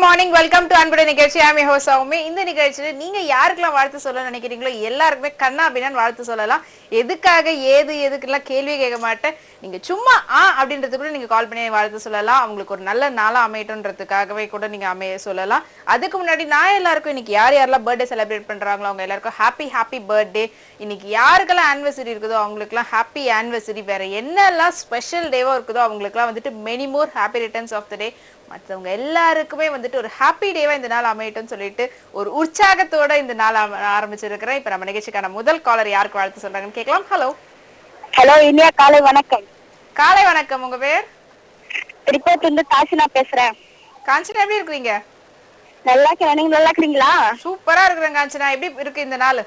Morning, welcome to அன்புடைய நிகழ்ச்சி. ஐ am your host Soumi. இந்த நிகழ்ச்சியில நீங்க யாருக்கெல்லாம் வாழ்த்து சொல்ல நினைக்கிறீங்களோ எல்லாருக்குமே கண்ணா அப்படின்னு வாழ்த்து சொல்லலாம். எதுக்காக எதுக்கெல்லாம் கேள்வி கேட்க மாட்டேன். நீங்க சும்மா அப்படின்றது கூட நீங்க கால் பண்ணி வாழ்த்து சொல்லலாம். அவங்களுக்கு ஒரு நல்ல நாளா அமையட்டும்ன்றதுக்காகவே கூட நீங்க சொல்லலாம். அதுக்கு முன்னாடி நான் எல்லாருக்கும் இன்னைக்கு யாரெல்லாம் பர்த்டே செலிப்ரேட் பண்றாங்களோ அவங்க எல்லாருக்கும் ஹாப்பி பர்த்டே. இன்னைக்கு யாருக்கெல்லாம் ஆனிவர்சரி இருக்குதோ அவங்களுக்குலாம் ஹாப்பி ஆனிவர்சரி. வேற என்னெல்லாம் ஸ்பெஷல் டேவோ இருக்குதோ அவங்களுக்குலாம் வந்துட்டு many more happy returns of the day. மற்றவங்க எல்லாருக்குமே வந்துட்டு ஒரு ஹாப்பி டேவா இந்த நாள் அமையட்டும்னு சொல்லிட்டு ஒரு உற்சாகத்தோட இந்த நாள் ஆரம்பிச்சிருக்கிறேன். இப்ப நம்ம நிகழ்ச்சிக்கான முதல் காலர் யாருக்கு வாழ்த்து சொல்றாங்கன்னு கேட்கலாம். ஹலோ இனியா காலை வணக்கம். காலை வணக்கம். உங்க பேர்? ரிப்போர்ட்ல இருந்து காஞ்சனா பேசுறேன். காஞ்சனா, எப்படி இருக்கீங்க? நல்லா இருக்கேன். நீங்க நல்லா இருக்கீங்களா? சூப்பரா இருக்கிறேன் காஞ்சனா. எப்படி இருக்கு இந்த நாள்?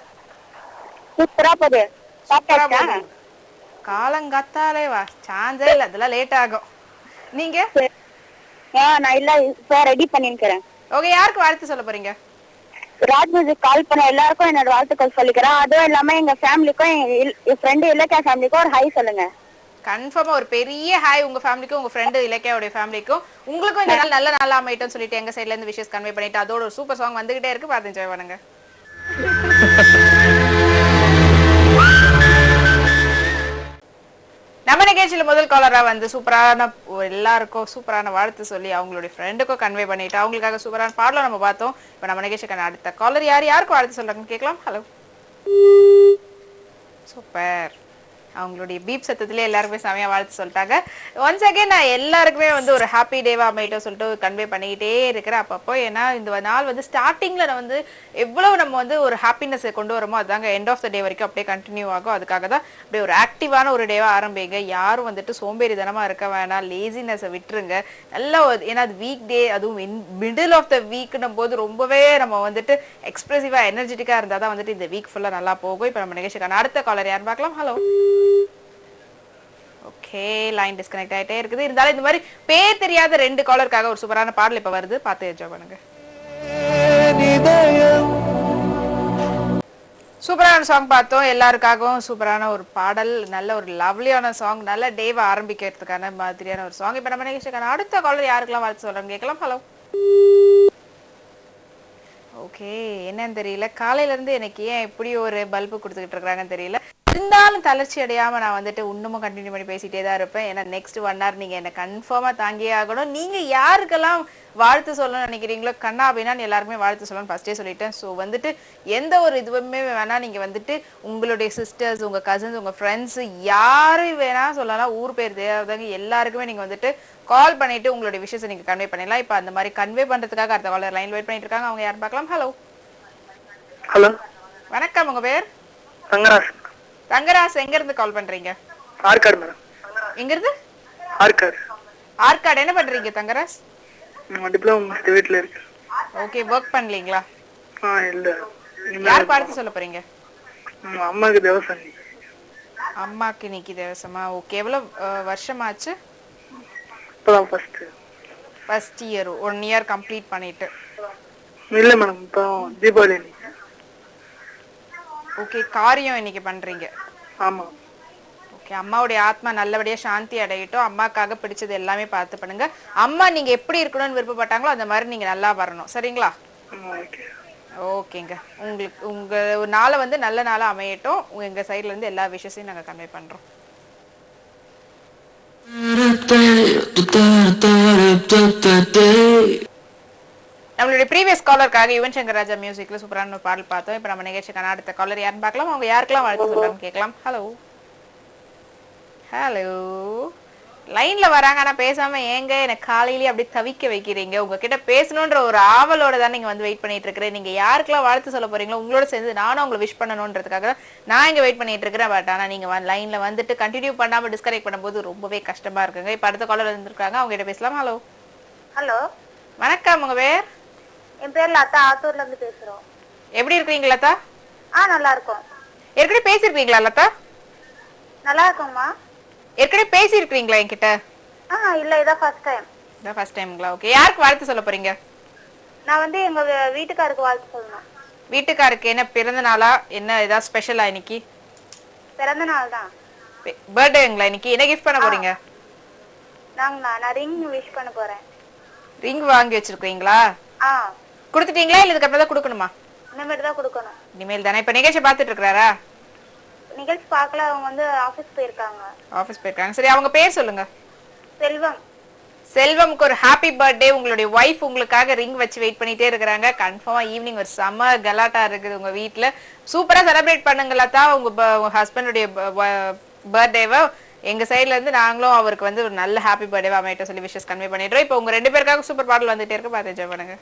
சூப்பரா போகுது. சாப்பிட்டாச்சா? காலங்காத்தாலே வா, சான்ஸே இல்ல, அதெல்லாம் லேட் ஆகும். நீங்க? நான் இல்ல இப்ப ரெடி பண்ணிருக்கேன். ஓகே, யாருக்கு வாழ்த்து சொல்ல போறீங்க? ராஜ் மியூசிக் கால் பண்ண எல்லாருக்கும் என்னோட வாழ்த்துக்கள் சொல்லிக்கிறேன். அதுவும் இல்லாம எங்க ஃபேமிலிக்கும் என் ஃப்ரெண்டு இலக்கியா ஃபேமிலிக்கும் ஒரு ஹை சொல்லுங்க. கன்ஃபார்மா ஒரு பெரிய ஹாய் உங்க ஃபேமிலிக்கும் உங்க ஃப்ரெண்டு இலக்கியாவுடைய ஃபேமிலிக்கும். உங்களுக்கும் இந்த நாள் நல்ல நாளா அமையட்டும் சொல்லிட்டு எங்க சைடுல இருந்து விஷஸ் கன்வே பண்ணிட்டு அதோட ஒரு சூப்பர் சாங் வந்துகிட்டே இருக்கு. பார்த்து என்ஜாய் பண்ணுங்க. நம்ம நிகழ்ச்சியில முதல் காலரா வந்து சூப்பரான எல்லாருக்கும் சூப்பரான வாழ்த்து சொல்லி அவங்களுடைய ஃப்ரெண்டுக்கும் கன்வே பண்ணிட்டு அவங்களுக்காக சூப்பரான பாடலாம் நம்ம பார்த்தோம். இப்ப நம்ம நிகழ்ச்சிக்கான அடுத்த காலர் யாருக்கு வாழ்த்து சொல்றாங்கன்னு கேட்கலாம். ஹலோ. சூப்பர். அவங்களுடைய பீப் சத்தத்திலே எல்லாருக்குமே செமையா வாழ்த்து சொல்லிட்டாங்க. ஒன்ஸ் அகைன் நான் எல்லாருக்குமே வந்து ஒரு ஹாப்பி டேவா அமையட்டும் சொல்லிட்டு கன்வே பண்ணிக்கிட்டே இருக்கிறேன் அப்பப்போ. ஏன்னா இந்த நாள் வந்து ஸ்டார்டிங்ல நான் வந்து எவ்வளவு நம்ம வந்து ஒரு ஹாப்பினஸ் கொண்டு வரமோ அதுதாங்க எண்ட் ஆஃப் த டே வரைக்கும் அப்படியே கண்டினியூ ஆகும். அதுக்காக தான் அப்படியே ஒரு ஆக்டிவான ஒரு டேவா ஆரம்பிங்க. யாரும் வந்துட்டு சோம்பேறித்தனமா இருக்க வேணாம், லேசினஸை விட்டுருங்க. நல்லா ஏன்னா அது வீக் டே, அதுவும் மிடில் ஆஃப் த வீக்னும் போது ரொம்பவே நம்ம வந்துட்டு எக்ஸ்பிரசிவா எனர்ஜெட்டிக்கா இருந்தால் தான் வந்துட்டு இந்த வீக் ஃபுல்லா நல்லா போகும். இப்போ நம்ம நிகழ்ச்சிக்கான அடுத்த காலர் யார் பார்க்கலாம். ஹலோ. ஓகே, லைன் டிஸ்கனெக்ட் ஆயிட்டே இருக்குது. இருந்தாலும் இந்த மாதிரி பேர் தெரியாத ரெண்டு காலருக்காக ஒரு சூப்பரான பாடல் இப்ப வருது, பார்த்து என்ஜாய் பண்ணுங்க. சூப்பரான சாங் பார்த்தோம். எல்லாருக்காகவும் சூப்பரான ஒரு பாடல், நல்ல ஒரு லவ்லியான சாங், நல்ல டேவை ஆரம்பிக்கிறதுக்கான மாதிரியான ஒரு சாங். இப்ப நம்ம நிகழ்ச்சிக்கான அடுத்த காலர் யாருக்கெல்லாம் வாழ்த்து சொல்றோம் கேட்கலாம். ஹலோ. ஓகே, என்னன்னு தெரியல, காலையில இருந்து எனக்கு ஏன் இப்படி ஒரு பல்பு கொடுத்துக்கிட்டு இருக்காங்கன்னு தெரியல. இருந்தாலும் தளர்ச்சி அடையாம நான் வந்துட்டு இன்னமும் கண்டினியூ பண்ணி பேசிட்டே தான் இருப்பேன். ஏன்னா நெக்ஸ்ட் 1 hour நீங்க என்ன கன்ஃபார்மா தாங்கியே ஆகணும். நீங்க யாருக்கெல்லாம் வாழ்த்து சொல்லணும்னு நினைக்கிறீங்களோ கண்ணா அப்படின்னா எல்லாருக்குமே வாழ்த்து சொல்லணும் ஃபர்ஸ்டே சொல்லிட்டேன். ஸோ வந்துட்டு எந்த ஒரு இதுவுமே வேணா நீங்க வந்துட்டு உங்களுடைய சிஸ்டர்ஸ், உங்க கசின்ஸ், உங்க ஃப்ரெண்ட்ஸ் யாரு வேணா சொல்லலாம், ஊர் பேர் தேவைதாங்க, எல்லாருக்குமே நீங்க வந்துட்டு கால் பண்ணிட்டு உங்களுடைய விஷயத்தை நீங்க கன்வே பண்ணிடலாம். இப்போ அந்த மாதிரி கன்வே பண்றதுக்காக அடுத்த காலர் லைன் வெயிட் பண்ணிட்டு இருக்காங்க. அவங்க யாரும் பார்க்கலாம். ஹலோ. ஹலோ வணக்கம். உங்க பேர்? தங்கராஜ். தங்கராஜ், எங்க இருந்து கால் பண்றீங்க? ஆர்காட் மேடம். எங்க இருந்து? ஆர்காட். ஆர்காட். என்ன பண்றீங்க தங்கராஜ்? டிப்ளமோ வீட்ல இருக்கு. ஓகே, வர்க் பண்ணலீங்களா? இல்ல. யார் பார்த்து சொல்ல போறீங்க? அம்மாக்கு தேவசம். அம்மாக்கு இன்னைக்கு தேவசமா? ஓகே, எவ்வளவு வருஷமாச்சு? இப்பதான் ஃபர்ஸ்ட் இயர். 1 year கம்ப்ளீட் பண்ணிட்டு? இல்ல மேடம், இப்போ தீபாவளி. ஓகே, காரியம் இன்னைக்கு பண்றீங்க? ஆமா. ஓகே, அம்மாவுடைய ஆத்மா நல்லபடியா சாந்தி அடையட்டும். அம்மாக்காக பிடிச்சது எல்லாமே பார்த்து பண்ணுங்க. அம்மா நீங்க எப்படி இருக்கணும்னு விருப்பப்பட்டாங்களோ அந்த மாதிரி நீங்க நல்லா வரணும், சரிங்களா? ஓகேங்க, உங்களுக்கு உங்க ஒரு நாளை வந்து நல்ல நாளா அமையட்டும். எங்க சைட்ல இருந்து எல்லா விஷயத்தையும் நாங்க கன்வே பண்றோம். நம்மளுடைய ப்ரீவியஸ் காலருக்காக யுவன் சங்கர் ராஜா மியூசிக்ல சூப்பரான ஒரு பாடல் பார்த்தோம். இப்போ நம்ம நிகழ்ச்சிக்கான அடுத்த காலர் யாருன்னு பார்க்கலாம். அவங்க யாருக்கெல்லாம் வாழ்த்து சொல்றாங்கன்னு கேட்கலாம். ஹலோ. ஹலோ. லைன்ல வராங்க ஆனா பேசாம ஏங்க எனக்கு காலையிலேயே அப்படி தவிக்க வைக்கிறீங்க? உங்ககிட்ட பேசணுன்ற ஒரு ஆவலோட தான் நீங்க வந்து வெயிட் பண்ணிட்டு இருக்கிறேன். நீங்க யாருக்கெல்லாம் வாழ்த்து சொல்ல போறீங்களோ உங்களோட சேர்ந்து நானும் உங்களை விஷ் பண்ணணுன்றதுக்காக தான் நான் இங்க வெயிட் பண்ணிட்டு இருக்கிறேன். பட் ஆனா நீங்க லைன்ல வந்துட்டு கண்டினியூ பண்ணாம டிஸ்கனெக்ட் பண்ணும்போது ரொம்பவே கஷ்டமா இருக்குங்க. இப்ப அடுத்த காலர் இருந்திருக்காங்க, அவங்க கிட்ட பேசலாம். ஹலோ. ஹலோ வணக்கம். உங்க பேர்? என் பேர் லதா, ஆத்தூர்ல இருந்து பேசுறோம். எப்படி இருக்கீங்க லதா? நல்லா இருக்கும். ஏற்கனவே பேசிருக்கீங்களா லதா? நல்லா இருக்கும்மா. ஏற்கனவே பேசிருக்கீங்களா என்கிட்ட? இல்ல, இதான் ஃபர்ஸ்ட் டைம். இதான் ஃபர்ஸ்ட் டைம்ங்களா? ஓகே, யாருக்கு வாழ்த்து சொல்ல போறீங்க? நான் வந்து எங்க வீட்டுக்காருக்கு வாழ்த்து சொல்லணும். வீட்டுக்காருக்கு என்ன பிறந்த நாளா, என்ன ஏதாவது ஸ்பெஷலா இன்னைக்கு? பிறந்த நாள் தான். பர்த்டேங்களா இன்னைக்கு? என்ன கிஃப்ட் பண்ண போறீங்க? நான் ரிங் விஷ் பண்ண போறேன். ரிங் வாங்கி வச்சிருக்கீங்களா? கொடுத்துட்டீங்களா இல்ல இதுக்கு அப்புறம் தான் கொடுக்கணுமா? இனிமேல் தான் கொடுக்கணும். இனிமேல் தானே. இப்ப நிகழ்ச்சி பாத்துட்டு இருக்காரா? நிகழ்ச்சி பார்க்கல, அவங்க வந்து ஆபீஸ் போயிருக்காங்க. ஆபீஸ் போயிருக்காங்க. சரி, அவங்க பேர் சொல்லுங்க. செல்வம். செல்வம்க்கு ஒரு ஹாப்பி பர்த்டே. உங்களுடைய வைஃப் உங்களுக்காக ரிங் வச்சு வெயிட் பண்ணிட்டே இருக்காங்க. கன்ஃபார்மா ஈவினிங் ஒரு சம்மர் கலாட்டா இருக்குது உங்க வீட்ல. சூப்பரா செலிப்ரேட் பண்ணுங்களா தான் உங்க ஹஸ்பண்டுடைய பர்த்டேவை எங்க சைடுல இருந்து நாங்களும் அவருக்கு வந்து ஒரு நல்ல ஹாப்பி பர்த்டேவா அமையட்டும் சொல்லி விஷஸ் கன்வே பண்ணிடுறோம். இப்போ உங்க 2 பேருக்காக சூப்பர் பாடல் வந்துட்டே இருக்கு, பார்த்து என்ஜாய் பண்ணுங்க.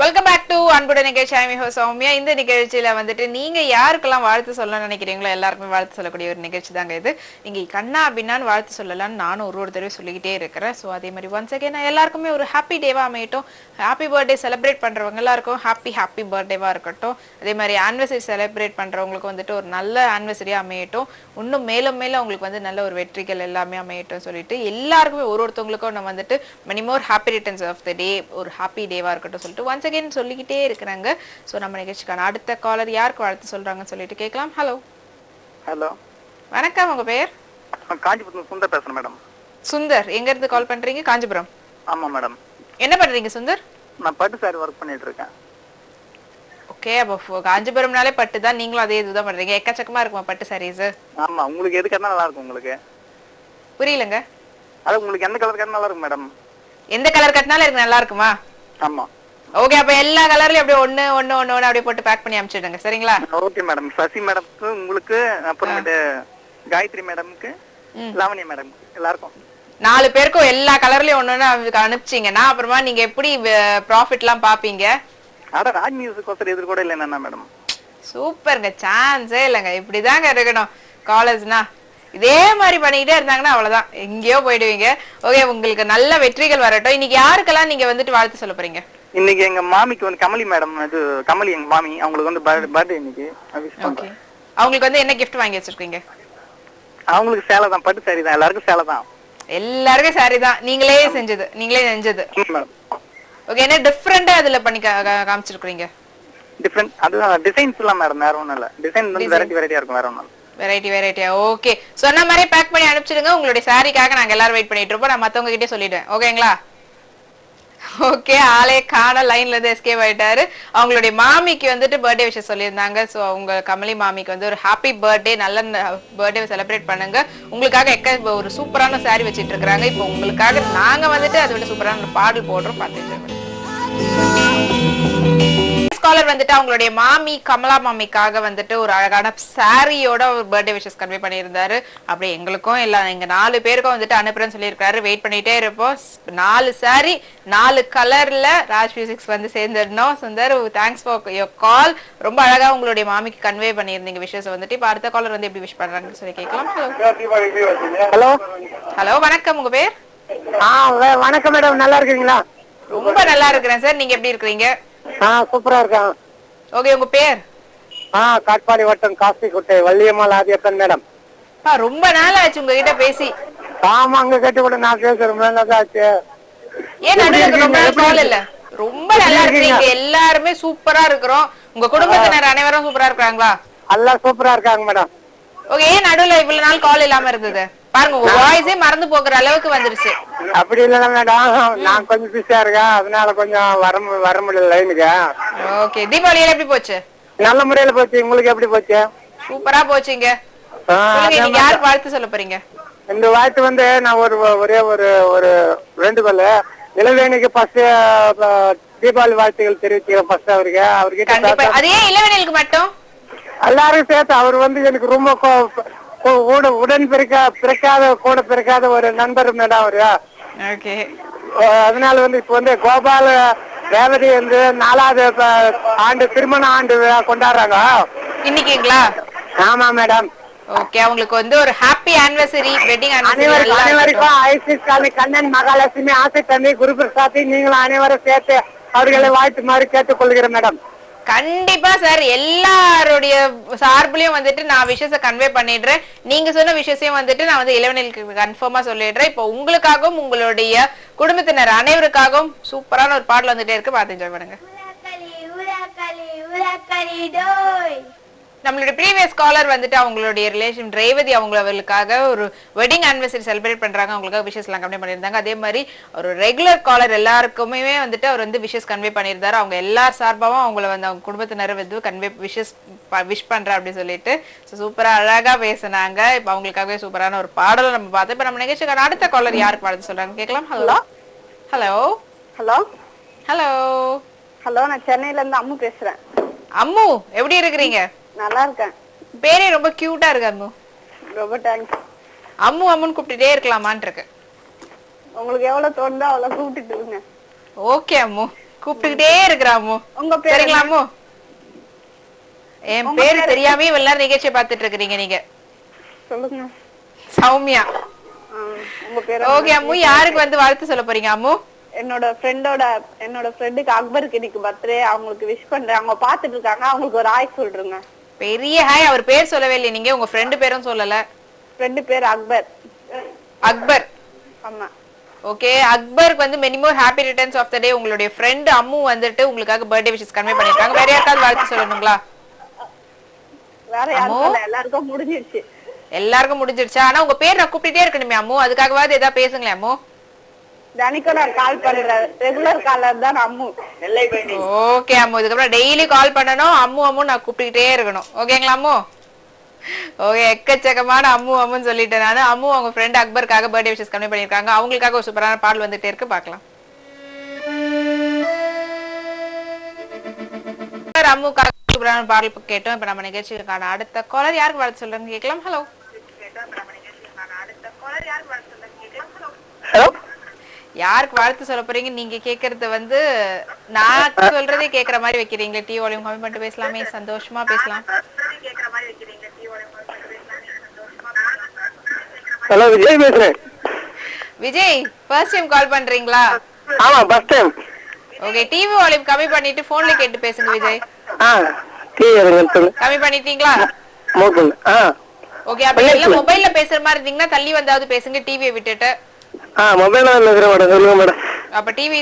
வெல்கம் பேக் டு அன்புட நிகழ்ச்சி. I'm Soumya. இந்த நிகழ்ச்சியில வந்துட்டு நீங்க யாருக்கெல்லாம் வாழ்த்து சொல்ல நினைக்கிறீங்களோ எல்லாருக்குமே வாழ்த்து சொல்லக்கூடிய ஒரு நிகழ்ச்சி தாங்க இது. இங்க கண்ணா அப்படின்னான்னு வாழ்த்து சொல்லலாம்னு நானும் ஒரு தடவை சொல்லிக்கிட்டே இருக்கிறேன். ஸோ அதே மாதிரி ஒன்ஸ் அகேன் எல்லாருக்குமே ஒரு ஹாப்பி டேவா அமையட்டும். ஹாப்பி பர்த்டே செலிப்ரேட் பண்றவங்க எல்லாருக்கும் ஹாப்பி பர்த்டேவா இருக்கட்டும். அதே மாதிரி ஆனிவர்சரி செலிப்ரேட் பண்றவங்களுக்கு வந்துட்டு ஒரு நல்ல ஆனிவர்சரியா அமையட்டும். இன்னும் மேலும் மேலும் அவங்களுக்கு வந்து நல்ல ஒரு வெற்றிகள் எல்லாமே அமையட்டும் சொல்லிட்டு எல்லாருக்குமே ஒருத்தவங்களுக்கும் நம்ம வந்துட்டு many more happy returns of the day, ஒரு ஹாப்பி டேவா இருக்கட்டும் சொல்லிட்டு ஒன்ஸ் அகேன் சொல்லிக்கிட்டே இருக்கிறாங்க. சோ நம்ம நிகழ்ச்சிக்கான அடுத்த காலர் யாருக்கு வாழ்த்து சொல்றாங்கன்னு சொல்லிட்டு கேட்கலாம். ஹலோ. ஹலோ, வணக்கம். உங்க பேர்? காஞ்சிபுரம் சுந்தர் பேசுறேன் மேடம். சுந்தர், எங்க இருந்து கால் பண்றீங்க? காஞ்சிபுரம். ஆமா மேடம். என்ன பண்றீங்க சுந்தர்? நான் பட்டு சாரி ஒர்க் பண்ணிட்டு இருக்கேன். ஓகே, அப்போ காஞ்சிபுரம்னாலே பட்டு தான். நீங்களும் அதே இதுதான் பண்றீங்க. எக்கச்சக்கமா இருக்குமா பட்டு சாரீஸ்? ஆமா, உங்களுக்கு எது கட்டினா நல்லா இருக்கும்? உங்களுக்கு புரியலங்க. அது உங்களுக்கு எந்த கலர் கட்டினா நல்லா இருக்கும் மேடம்? எந்த கலர் கட்டினாலும் எனக்கு நல்லா இருக்குமா? ஆமா. ஓகே, அப்ப எல்லா கலர்லயும் அப்படியே ஒண்ணு அப்படியே போட்டு பேக் பண்ணி அனுப்பிச்சிடுங்க. சரிங்களா? Okay madam. சசி மேடம்க்கு, உங்களுக்கு, அப்புறமேட்டு காயத்ரி மேடம்க்கு, லாவண்யா மேடம், எல்லாருக்கும் 4 பேருக்கும் எல்லா கலர்லயும் ஒண்ணு அனுப்பிச்சீங்கன்னா அப்புறமா நீங்க எப்படி ப்ராஃபிட் எல்லாம் பாப்பீங்க? அட ராஜ் மியூசிக் ஒருத்தர் எதிர் கூட இல்லைன்னா மேடம். சூப்பருங்க, சான்ஸே இல்லைங்க. இப்படிதாங்க இருக்கணும் காலேஜ்னா. இதே மாதிரி பண்ணிக்கிட்டே இருந்தாங்கன்னா அவ்வளவுதான், எங்கேயோ போயிடுவீங்க. ஓகே, உங்களுக்கு நல்ல வெற்றிகள் வரட்டும். இன்னைக்கு யாருக்கெல்லாம் நீங்க வந்துட்டு வாழ்த்து சொல்ல போறீங்க? இன்னைக்கு எங்க மாமிக்கு வந்து கமலி மேடம், இது கமலி எங்க மாமி, அவங்களுக்கு வந்து பர்த்டே இன்னைக்கு. ஓகே, அவங்களுக்கு வந்து என்ன கிஃப்ட் வாங்கி வச்சிருக்கீங்க? அவங்களுக்கு சேலை தான், பட்டு சாரி தான், எல்லாருக்கும் சேலை தான். எல்லாருக்கும் சாரி தான். நீங்களே செஞ்சது. ஓகே, என்ன டிஃபரெண்டா அதுல பண்ணி காமிச்சிருக்கீங்க? டிஃபரெண்ட் அதுதான் டிசைன்ஸ் எல்லாம் மேடம், வேற ஒண்ணும் இல்ல. டிசைன் வந்து வெரைட்டியா இருக்கும், வேற ஒண்ணும் இல்ல. வெரைட்டியா. ஓகே, சொன்ன மாதிரி பேக் பண்ணி அனுப்பிச்சிடுங்க. உங்களுடைய சாரிக்காக நாங்க எல்லாரும் வெயிட் பண்ணிட்டு இருப்போம். நான் மத்தவங்க கிட்டே சொல்லிடுவேன். ஓகேங்களா? ஓகே, ஆளே காண லைன்ல இருந்து எஸ்கேப் ஆயிட்டாரு. அவங்களுடைய மாமிக்கு வந்துட்டு பர்த்டே விஷயம் சொல்லியிருந்தாங்க. சோ அவங்க கமலி மாமிக்கு வந்து ஒரு ஹாப்பி பர்த்டே, நல்ல பர்த்டே செலிப்ரேட் பண்ணுங்க. உங்களுக்காக ஒரு சூப்பரான சாரி வச்சிட்டு இருக்காங்க. இப்போ உங்களுக்காக நாங்க வந்துட்டு அதை விட சூப்பரான பாடல் போடுறோம், பார்த்துட்டு காலர் வந்துட்டு அவங்களுடைய மாமி கமலா மாமிக்காக வந்துட்டு ஒரு அழகான சாரியோட ஒரு பர்த்டே விஷஸ் கன்வே பண்ணியிருந்தாரு. அப்படியே எங்களுக்கும் எங்க 4 பேருக்கும் வந்துட்டு அனுப்புறேன்னு சொல்லியிருக்காரு. வெயிட் பண்ணிட்டே இருப்போம். 4 சாரி 4 கலர்ல ராஜ் மியூசிக்ஸ் வந்து சேர்ந்துடணும். Sundar, thanks for your call. ரொம்ப அழகா உங்களுடைய மாமிக்கு கன்வே பண்ணியிருந்தீங்க விஷஸ் வந்துட்டு. இப்ப அடுத்த காலர் வந்து எப்படி விஷ் பண்றாங்கன்னு சொல்லி கேட்கலாம். ஹலோ. ஹலோ, வணக்கம். உங்க பேர்? வணக்கம் மேடம், நல்லா இருக்கீங்களா? ரொம்ப நல்லா இருக்கிறேன் சார். நீங்க எப்படி இருக்கீங்க? சூப்பரா இருக்கேன். ஓகே, உங்க பேர்? காட்பாடி வட்டம் காசிக்குட்டை வள்ளியம்மாள் ஆதியப்பன் மேடம். ரொம்ப நாள் ஆச்சு உங்ககிட்ட பேசி. ஆமா, அங்க கேட்டு கூட நான் பேசுறேன். ஏன் நடுவுல ரொம்ப நாள் கால் இல்ல? ரொம்ப நல்லா இருக்கீங்க. எல்லாருமே சூப்பரா இருக்கிறோம். உங்க குடும்பத்தினர் அனைவரும் சூப்பரா இருக்காங்களா? எல்லாம் சூப்பரா இருக்காங்க மேடம். ஓகே, ஏன் நடுவுல இவ்வளவு நாள் கால் இல்லாம இருந்தது? பாருங்க, உங்க வாய்ஸே மறந்து போகிற அளவுக்கு வந்துருச்சு. அப்படி இல்ல மேடம், நான் கொஞ்சம் பிஸியா இருக்கேன், அதனால கொஞ்சம் வர முடியல லைனுக்கு. ஓகே, தீபாவளி எப்படி போச்சு? நல்ல முறையில போச்சு. உங்களுக்கு எப்படி போச்சு? சூப்பரா போச்சுங்க. நீங்க யாருக்கு வாழ்த்து சொல்ல போறீங்க? இந்த வாழ்த்து வந்து நான் ஒரே ஒரு வேண்டுகோள். இளவேணிக்கு ஃபர்ஸ்ட் தீபாவளி வாழ்த்துகள் தெரிவிக்கிறேன். ஃபர்ஸ்ட் அவர்கிட்ட. அதே இளவேணிக்கு மட்டும் எல்லாரும் சேர்த்து அவர் வந்து எனக்கு ரொம்ப உடன் பிறக்காத ஒரு நண்பர் மேடம் அவரு. அதனால வந்து இப்ப வந்து கோபால ரேவதி வந்து 4வது ஆண்டு திருமண ஆண்டு கொண்டாடுறாங்க இன்னைக்குங்களா? ஆமா மேடம். ஓகே, அவங்களுக்கு வந்து ஒரு ஹாப்பி ஆனிவர்சரி, வெட்டிங் அனைவருக்கும் ஐசிஸ் காலனி கண்ணன், மகாலட்சுமி, ஆசை தம்பி, குருபிரசாதி, நீங்களும் அனைவரும் சேர்த்து அவர்களை வாழ்த்துமாறு கேட்டுக்கொள்கிறேன் மேடம். கண்டிப்பா சார், எல்லாருடைய சார்பிலையும் வந்துட்டு நான் விஷயத்தை கன்வே பண்ணிடுறேன். நீங்க சொன்ன விஷயத்தையும் வந்துட்டு நான் வந்து இளவனுக்கு கன்ஃபார்மா சொல்லிடுறேன். இப்போ உங்களுக்காகவும் உங்களுடைய குடும்பத்தினர் அனைவருக்காகவும் சூப்பரான ஒரு பாடல் வந்துட்டே இருக்கு, பார்த்து என்ஜாய் பண்ணுங்க. நம்மளுடைய ப்ரீவியஸ் காலர் வந்துட்டு அவங்களுடைய ரிலேஷன் ரேவதி அவங்களுக்காக ஒரு வெட்டிங் ஆனிவர்சரி செலிப்ரேட் பண்றாங்க, அவங்களுக்காக விஷஸ் எல்லாம் கன்வே பண்ணியிருந்தாங்க. அதே மாதிரி ஒரு ரெகுலர் காலர் எல்லாருக்குமே வந்துட்டு அவர் வந்து விஷஸ் கன்வே பண்ணியிருந்தாரு. அவங்க எல்லார் சார்பாவும் அவங்கள வந்து அவங்க குடும்பத்தினர் வந்து கன்வே விஷ் பண்ற அப்படின்னு சொல்லிட்டு சூப்பரா அழகா பேசினாங்க. இப்ப அவங்களுக்காகவே சூப்பரான ஒரு பாடலை நம்ம பார்த்தோம். இப்ப நம்ம நிகழ்ச்சிக்கான அடுத்த காலர் யாருக்கு வாழ்த்து சொல்றாங்க கேட்கலாம். Hello hello hello hello hello, நான் சென்னையில இருந்து அம்மு பேசுறேன். அம்மு எப்படி இருக்கிறீங்க? நல்லா இருக்கேன். பேரே ரொம்ப கியூட்டா இருக்கு அம்மு. ரொம்ப தேங்க்ஸ். அம்மு அம்முன்னு கூப்பிட்டுட்டே இருக்கலாமான் இருக்கு. உங்களுக்கு எவ்வளவு தோணுதோ அவ்வளவு கூப்பிட்டுட்டு இருங்க. ஓகே அம்மு, கூப்பிட்டுக்கிட்டே இருக்கிற அம்மு. உங்க பேர் சரிங்களா அம்மு? என் பேரு தெரியாம எல்லாரும் நிகழ்ச்சியை பார்த்துட்டு இருக்கிறீங்க நீங்க. சொல்லுங்க. சௌமியா. உங்க பேர்? ஓகே அம்மு, யாருக்கு வந்து வாழ்த்து சொல்ல போறீங்க அம்மு? என்னோட ஃப்ரெண்டுக்கு அக்பருக்கு இன்னைக்கு பர்த்டே. அவங்களுக்கு விஷ் பண்றேன். அவங்க பாத்துட்டு இருக்காங்க. அவங்களுக்கு ஒரு ஹாய் சொல்றேங்க. பெரிய ஹாய். அவர் பேர் சொல்லவே இல்லை நீங்க, உங்க ஃப்ரெண்டு பேரும் சொல்லல. ஃப்ரெண்டு பேர் அக்பர். அக்பர். ஆமா. ஓகே, அக்பருக்கு வந்து many more happy returns of the day. உங்களுடைய ஃப்ரெண்ட் அம்மு வந்துட்டு உங்களுக்காக பர்த்டே விஷஸ் கன்வே பண்ணிருக்காங்க. வேற யாருக்காவது வாழ்த்து சொல்லணுங்களா? வேற யாருக்கும் இல்ல, எல்லாருக்கும் முடிஞ்சிருச்சு. எல்லாருக்கும் முடிஞ்சிருச்சா? ஆனா உங்க பேர் நான் கூப்பிட்டுட்டே இருக்கணுமே அம்மு, அதுக்காகவாது ஏதாவது பேசுங்களேன் அம்மு. தினைக்கும் நான் கால் பண்றேன். ரெகுலர் காலர் தான் அம்மு. ஓகே அம்மு, இதுக்கப்புறம் டெய்லி கால் பண்ணணும். அம்மு அம்மு நான் கூப்பிட்டுக்கிட்டே இருக்கணும். ஓகேங்களா அம்மு? ஓகே, எக்கச்சக்கமான அம்மு அம்முன்னு சொல்லிட்டேன் நானு. அம்மு அவங்க ஃப்ரெண்ட் அக்பருக்காக பர்த்டே விஷஸ் கன்வே பண்ணிருக்காங்க. அவங்களுக்காக ஒரு சூப்பரான பாடல் வந்துட்டே இருக்கு, பார்க்கலாம். அம்முக்காக சூப்பரான பாடல் கேட்டோம். இப்ப நம்ம நிகழ்ச்சிக்கான அடுத்த காலர் யாருக்கு வாழ்த்து சொல்றாங்க கேட்கலாம். ஹலோ ஹலோ, யாருக்கு வாழ்த்து சொல்ல போறீங்க? நீங்க கேக்குறது வந்து நான் சொல்றதே கேக்குற மாதிரி வைக்கிறீங்க. டீ வால்யூம் கம்மி பண்ணிட்டு பேசலாமே, சந்தோஷமா பேசலாம். ஹலோ, விஜய் பேசுறேன். விஜய், ஃபர்ஸ்ட் டைம் கால் பண்றீங்களா? ஆமா, first time. Okay, TV volume கம்மி பண்ணிட்டு போன்ல கேட்டு பேசுங்க விஜய். கம்மி பண்ணிட்டீங்களா? ஓகே, அப்ப இல்ல மொபைல்ல பேசுற மாதிரி இருந்தீங்கன்னா தள்ளி வந்தாவது பேசுங்க, டிவியை விட்டுட்டு. மொபைல்ல பேசுறேன் மேடம். சொல்லுங்க மேடம். அப்ப டிவி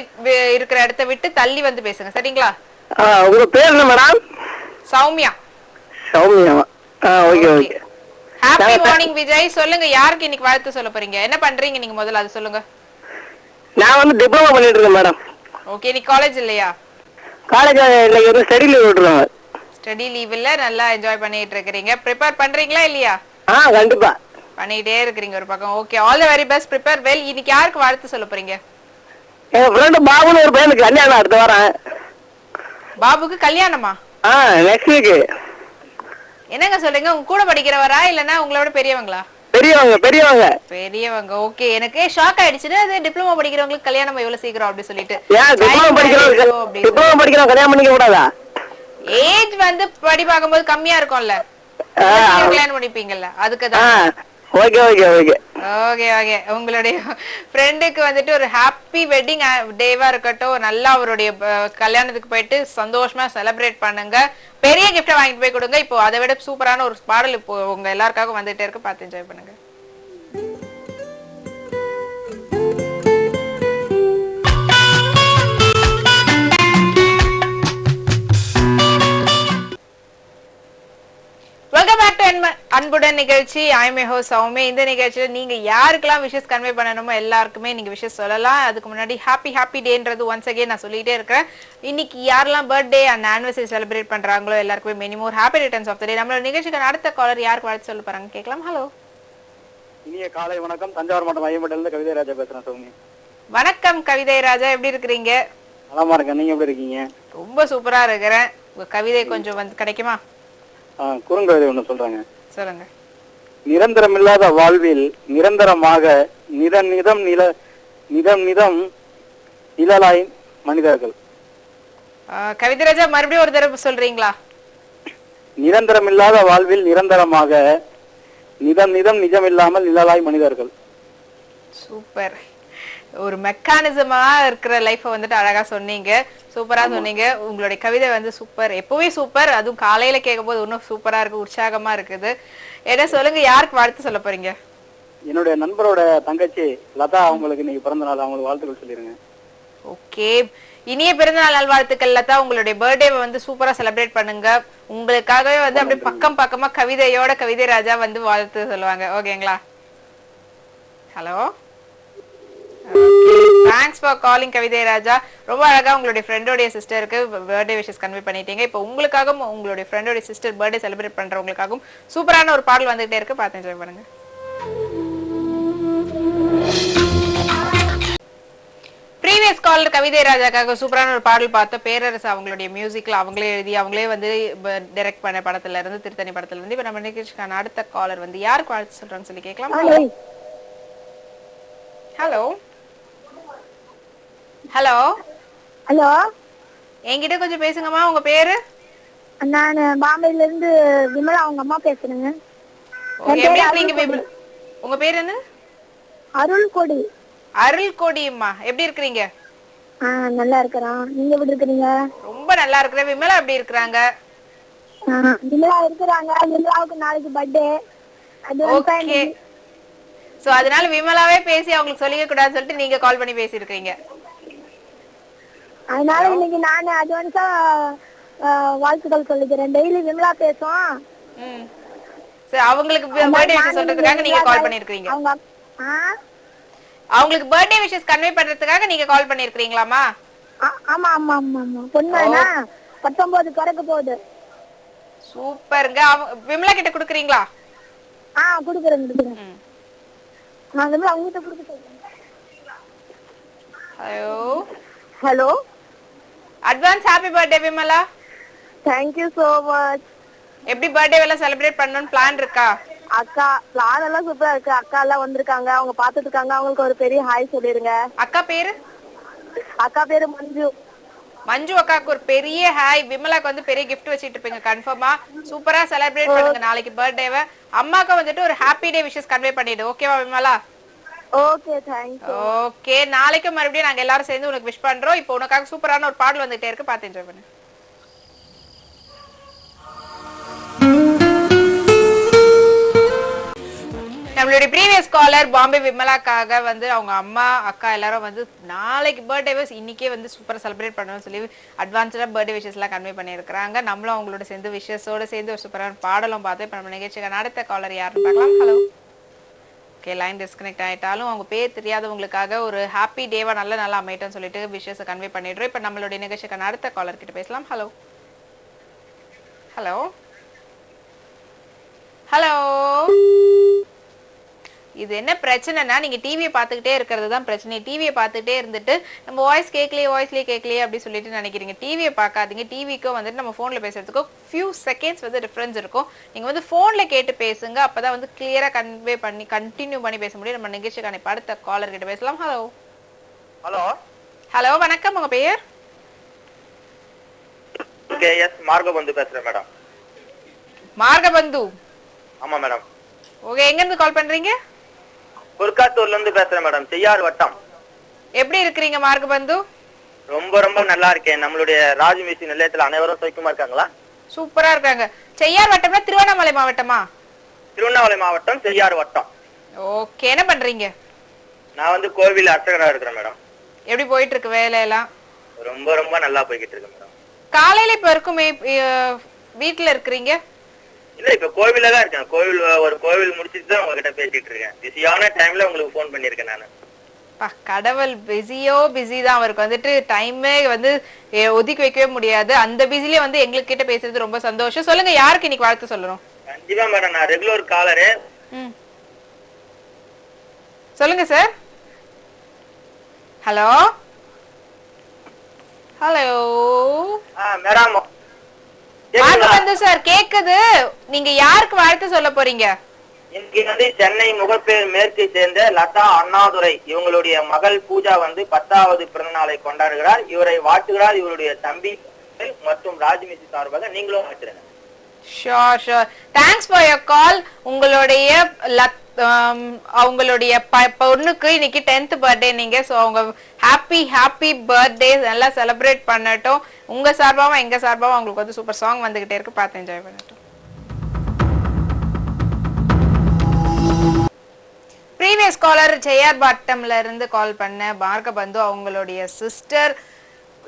இருக்கிற இடத்தை விட்டு தள்ளி வந்து பேசுங்க, சரிங்களா? உங்க பேர் என்ன மேடம்? சௌமியா. சௌமியாவா? Okay okay. Happy morning Vijay. சொல்லுங்க, யாருக்கு இன்னைக்கு வாழ்த்து சொல்ல போறீங்க? என்ன பண்றீங்க நீங்க முதல்ல அது சொல்லுங்க. நான் வந்து டிப்ளமோ பண்ணிட்டு இருக்கேன் மேடம். ஓகே, இன்னைக்கு காலேஜ் இல்லையா? காலேஜ் இன்னைக்கு வந்து ஸ்டடி லீவ் விட்டுருவாங்க. ஸ்டடி லீவ்ல நல்லா என்ஜாய் பண்ணிட்டு இருக்கீங்க. ப்ரிப்பேர் பண்றீங்களா இல்லையா? கண்டிப்பா பண்ணிட்டே இருக்கீங்க ஒரு பக்கம். Okay, all the very best. Prepare well. இன்னைக்கு யாருக்கு வாழ்த்து சொல்ல போறீங்க? என் ஃப்ரெண்ட் பாபுன்னு ஒரு பையனுக்கு கல்யாணம் அடுத்த வாரம். பாபுக்கு கல்யாணமா? Next week. என்னங்க சொல்றீங்க? உங்க கூட படிக்கிறவரா இல்லனா உங்களோட பெரியவங்களா? பெரியவங்க பெரியவங்க பெரியவங்க. ஓகே, எனக்கு ஷாக் ஆயிடுச்சு. அது டிப்ளமோ படிக்கிறவங்களுக்கு கல்யாணம் எவ்வளவு சீக்கிரம் அப்படி சொல்லிட்டு. டிப்ளமோ படிக்கிறவங்க கல்யாணம் பண்ணிக்க கூடாதா? ஏஜ் வந்து படி பாக்கும்போது கம்மியா இருக்கும்ல, கல்யாணம் பண்ணிப்பீங்கல்ல, அதுக்குதான். Okay okay okay okay okay. உங்களுடைய ஃப்ரெண்டுக்கு வந்துட்டு ஒரு ஹாப்பி வெட்டிங் டேவா இருக்கட்டும். நல்லா அவருடைய கல்யாணத்துக்கு போயிட்டு சந்தோஷமா செலிப்ரேட் பண்ணுங்க. பெரிய கிஃப்ட் வாங்கிட்டு போய் கொடுங்க. இப்போ அதை விட சூப்பரான ஒரு பாடல் இப்போ உங்க எல்லாருக்காக வந்துட்டே இருக்கு, பார்த்து என்ஜாய் பண்ணுங்க. வெல்கம் பேக் டு அன்புடன் நிகழ்ச்சி. I'm your host Soumi. இந்த நிகழ்ச்சியில நீங்க யாருக்கெல்லாம் விஷஸ் கன்வே பண்ணணுமோ எல்லாருக்குமே நீங்க விஷஸ் சொல்லலாம். அதுக்கு முன்னாடி ஹாப்பி டேன்றது ஒன்ஸ் அகைன் நான் சொல்லிட்டே இருக்கிறேன். இன்னைக்கு யாரெல்லாம் பர்த்டே அண்ட் ஆனிவர்சரி செலிப்ரேட் பண்றாங்களோ எல்லாருக்குமே many more happy returns of the day. நம்மளோட நிகழ்ச்சிக்கான அடுத்த காலர் யாருக்கு வாழ்த்து சொல்ல போறாங்க கேட்கலாம். ஹலோ, இனிய காலை வணக்கம். தஞ்சாவூர் மாவட்டம் ஐயம்பேட்டையில இருந்து கவிதை ராஜா பேசுறேன். சௌமி வணக்கம். கவிதை ராஜா, எப்படி இருக்கிறீங்க? நலமா இருக்கேன். நீங்க எப்படி இருக்கீங்க? ரொம்ப சூப்பரா இருக்கிறேன். உங்க கவிதை கொஞ்சம் வந்து கிடைக்குமா? குறுங்கவிதை ஒண்ணு சொல்றாங்க, சொல்லுங்க. நிரந்தரமில்லாத வாழ்வில் நிரந்தரமாக நிதம் நிழலாய் மனிதர்கள். கவிதராஜா, மறுபடியும் ஒரு தடவை சொல்றீங்களா? நிரந்தரமில்லாத வாழ்வில் நிரந்தரமாக நிஜமில்லாமல் நிழலாய் மனிதர்கள். சூப்பர். ஒரு மெக்கானிசமா இருக்கிற லைஃப வந்துட்டு அழகா சொன்னீங்க, சூப்பரா சொன்னீங்க. உங்களுடைய கவிதை வந்து சூப்பர், எப்பவுமே சூப்பர். அதுவும் காலையில கேட்கும் போது இன்னும் சூப்பரா இருக்கு, உற்சாகமா இருக்குது. என்ன சொல்லுங்க, யாருக்கு வாழ்த்து சொல்ல போறீங்க? என்னுடைய நண்பரோட தங்கச்சி லதா, அவங்களுக்கு இன்னைக்கு பிறந்த நாள், அவங்களுக்கு வாழ்த்துக்கள் சொல்லிருங்க. ஓகே, இனிய பிறந்தநாள் நல்வாழ்த்துக்கள் லதா. உங்களுடைய பர்த்டேவை வந்து சூப்பரா செலிப்ரேட் பண்ணுங்க. உங்களுக்காகவே வந்து அப்படியே பக்கம் பக்கமா கவிதையோட கவிதை ராஜா வந்து வாழ்த்து சொல்லுவாங்க. ஓகேங்களா? ஹலோ, தேங்க்ஸ் ஃபார் காலிங் கவிதை ராஜா. ரொம்ப அழகா உங்களுடைய ஃப்ரெண்டோடைய சிஸ்டருக்கு பர்த்டே விஷஸ் கன்வே பண்ணிட்டீங்க. இப்போ உங்களுக்காகவும் உங்களுடைய ஃப்ரெண்டோடைய சிஸ்டர் பர்த்டே செலிப்ரேட் பண்றவங்களுக்காகவும் சூப்பரான ஒரு பாடல் வந்துகிட்டே இருக்கு, பார்த்து என்ஜாய் பண்ணுங்க. ப்ரீவியஸ் காலர் கவிதை ராஜாக்காக சூப்பரான ஒரு பாடல் பார்த்தோம். பேரரசு அவங்களுடைய மியூசிக்ல அவங்களே எழுதி அவங்களே வந்து டைரக்ட் பண்ண படத்துல இருந்து, திருத்தணி படத்துல இருந்து. இப்ப நம்ம நிகழ்ச்சிக்கான அடுத்த காலர் வந்து யாருக்கு வாழ்த்து சொல்றாங்கன்னு சொல்லி கேட்கலாம். ஹலோ ஹலோ ஹலோ, என்கிட்ட கொஞ்சம் பேசுங்கம்மா. உங்க பேரு? நான் பாம்பேல இருந்து விமலா அவங்க அம்மா பேசுறேங்க. எப்படி இருக்கீங்க? உங்க பேர் என்ன? அருள்கொடி. அருள்கொடியம்மா, எப்படி இருக்கீங்க? நல்லா இருக்கிறோம். நீங்க எப்படி இருக்கிறீங்க? ரொம்ப நல்லா இருக்கிறேன். விமலா எப்படி இருக்கிறாங்க? விமலா இருக்கிறாங்க. விமலாவுக்கு நாளைக்கு பர்த்டே. ஓகே, சோ அதனால விமலாவே பேசி அவங்களுக்கு சொல்லிக்க கூடாதுன்னு சொல்லிட்டு நீங்க கால் பண்ணி பேசி இருக்கீங்க. அதனால இன்னைக்கு நான் அட்வான்ஸா வாழ்த்துக்கள் சொல்லிக்கிறேன். டெய்லி விமலா பேசுவோம். சரி, அவங்களுக்கு பர்த்டே விஷஸ் சொல்றதுக்காக நீங்க கால் பண்ணிருக்கீங்க. அவங்களுக்கு பர்த்டே விஷஸ் கன்வே பண்றதுக்காக நீங்க கால் பண்ணிருக்கீங்களாமா? ஆமா ஆமா ஆமா ஆமா. பொண்ணுனா 19 கறக்க போகுது. சூப்பர்ங்க. விமலா கிட்ட குடுக்குறீங்களா? குடுக்குறேன். நான் விமலா உங்ககிட்ட குடுக்க சொல்றேன். Hello, advance happy birthday Vimala. Thank you so much. எப்படி பர்த்டே எல்லாம் செலிப்ரேட் பண்ணனும் பிளான் இருக்கா? அக்கா பிளான் எல்லாம் சூப்பரா இருக்கு. அக்கா எல்லாம் வந்திருக்காங்க, அவங்க பாத்துட்டு இருக்காங்க. அவங்களுக்கு ஒரு பெரிய ஹாய் சொல்லிருங்க. அக்கா பேரு? அக்கா பேரு மஞ்சு. மஞ்சு அக்காக்கு ஒரு பெரிய ஹாய். விமலாக்கு வந்து பெரிய gift வச்சிட்டு இருப்பீங்க கன்ஃபார்மா. சூப்பரா செலிப்ரேட் பண்ணுங்க நாளைக்கு பர்த்டேவை. அம்மாக்கு வந்துட்டு ஒரு ஹாப்பி டே விஷஸ் கன்வே பண்ணிடு. ஓகேவா விமலா? Okay, thanks. ஓகே, நாளைக்கு மறுபடியும் நாங்க எல்லாரும் சேர்ந்து உனக்கு விஷ் பண்றோம். இப்போ உனக்காக சூப்பரான ஒரு பாடல் வந்துட்டே இருக்கு, பார்த்து என்ஜாய் பண்ணு. நம்மளுடைய ப்ரீவியஸ் காலர் பாம்பே விமலாக்காக வந்து அவங்க அம்மா அக்கா எல்லாரும் வந்து நாளைக்கு பர்த்டேவை இன்னைக்கே வந்து சூப்பரா செலிப்ரேட் பண்ணணும்னு சொல்லி அட்வான்ஸ்டா பர்த்டே விஷஸ் எல்லாம் கன்வே பண்ணியிருக்காங்க. நம்மளும் அவங்களோட சேர்ந்து விஷஸோட சேர்ந்து ஒரு சூப்பரான பாடலும் பார்த்து இப்போ நம்ம நிகழ்ச்சிக்கான அடுத்த காலர் யாருன்னு பார்க்கலாம். ஹலோ. ஓகே, லைன் டிஸ்கனெக்ட் ஆயிட்டாலும் அவங்க பேர் தெரியாதவங்களுக்காக ஒரு ஹாப்பி டேவா நல்ல நல்லா அமையட்டும்னு சொல்லிட்டு விஷஸை கன்வே பண்ணிடுறோம். இப்போ நம்மளுடைய நிகழ்ச்சிக்கான அடுத்த காலர் கிட்ட பேசலாம். Hello hello hello. இது என்ன பிரச்சனைனா, நீங்க டிவியை பார்த்துக்கிட்டே இருக்கிறது தான் பிரச்சனை. டிவியை பார்த்துட்டே இருந்துட்டு நம்ம வாய்ஸ்லயே கேட்கலையே அப்படி சொல்லிட்டு நினைக்கிறீங்க. டிவியை பார்க்காதீங்க. டிவிக்கும் வந்துட்டு நம்ம போன்ல பேசுறதுக்கும் ஃபியூ செகண்ட்ஸ் வந்து டிஃபரன்ஸ் இருக்கும். நீங்க வந்து போன்ல கேட்டு பேசுங்க, அப்பதான் வந்து கிளியரா கன்வே பண்ணி கண்டினியூ பண்ணி பேச முடியும். நம்ம நிகழ்ச்சிக்கான அடுத்த காலர் கிட்ட பேசலாம். ஹலோ ஹலோ ஹலோ, வணக்கம். உங்க பெயர்? கேஎஸ் மார்கபந்து பேசுறேன் மேடம். மார்கபந்து? ஆமா மேடம். ஓகே, எங்க இருந்து கால் பண்றீங்க? குர்காத்தூர்ல இருந்து பேசுறேன் மேடம், செய்யார் வட்டம். எப்படி இருக்கீங்க மார்கபந்து? ரொம்ப ரொம்ப நல்லா இருக்கேன். நம்மளுடைய ராஜ்மிசி நிலையத்துல அனைவரும் சௌக்கியமா இருக்காங்களா? சூப்பரா இருக்காங்க. செய்யார் வட்டம்னா திருவண்ணாமலை மாவட்டமா? திருவண்ணாமலை மாவட்டம், செய்யார் வட்டம். ஓகே, என்ன பண்றீங்க? நான் வந்து கோவில் அர்ச்சகரா இருக்கிறேன் மேடம். எப்படி போயிட்டு இருக்கு வேலையெல்லாம்? ரொம்ப ரொம்ப நல்லா போய்கிட்டு இருக்கு மேடம். காலையில இப்ப இருக்குமே வீட்டுல இருக்கிறீங்க? இல்ல, இப்ப கோவில்ல தான் இருக்கேன். ஒரு கோவில் முடிச்சிட்டு தான் உங்ககிட்ட பேசிட்டு இருக்கேன். பிஸியான டைம்ல உங்களுக்கு போன் பண்ணிருக்கேன் நானு. கடவுள் பிஸி தான். அவருக்கு வந்துட்டு டைமே வந்து ஒதுக்கி வைக்கவே முடியாது. அந்த பிஸிலே வந்து எங்களுக்கு கிட்ட பேசுறது ரொம்ப சந்தோஷம். சொல்லுங்க, யாருக்கு இன்னைக்கு வாழ்த்து சொல்லணும்? கண்டிப்பா மேடம், நான் ரெகுலர் காலரு. சொல்லுங்க sir. Hello hello madam. Margabandhu sir கேக்குது. நீங்க யாருக்கு வாழ்த்து சொல்ல போறீங்க? இன்னைக்கு வந்து சென்னை முகப்பேர் மேற்கை சேர்ந்த லதா அண்ணாதுரை இவங்களுடைய மகள் பூஜா வந்து 10வது பிறந்த நாளை கொண்டாடுகிறார். இவரை வாழ்த்துகிறார் இவருடைய தம்பி மற்றும் ராஜ்மிசி சார்பாக நீங்களும் வாழ்த்துறேன். Sure sure, thanks for your call. அவங்களுடைய பொண்ணுக்கு இன்னைக்கு 10th பர்த்டே நீங்க. சோ அவங்க ஹாப்பி பர்த்டே நல்லா செலிப்ரேட் பண்ணட்டும். உங்க சார்பாவும் எங்க சார்பாவும் அவங்களுக்கு வந்து சூப்பர் சாங் வந்துகிட்டே இருக்கு, பார்த்து என்ஜாய் பண்ணட்டும். ப்ரீவியஸ் காலர் ஜெயார் பாட்டம்ல இருந்து கால் பண்ண பார்க்க பந்து அவங்களுடைய சிஸ்டர்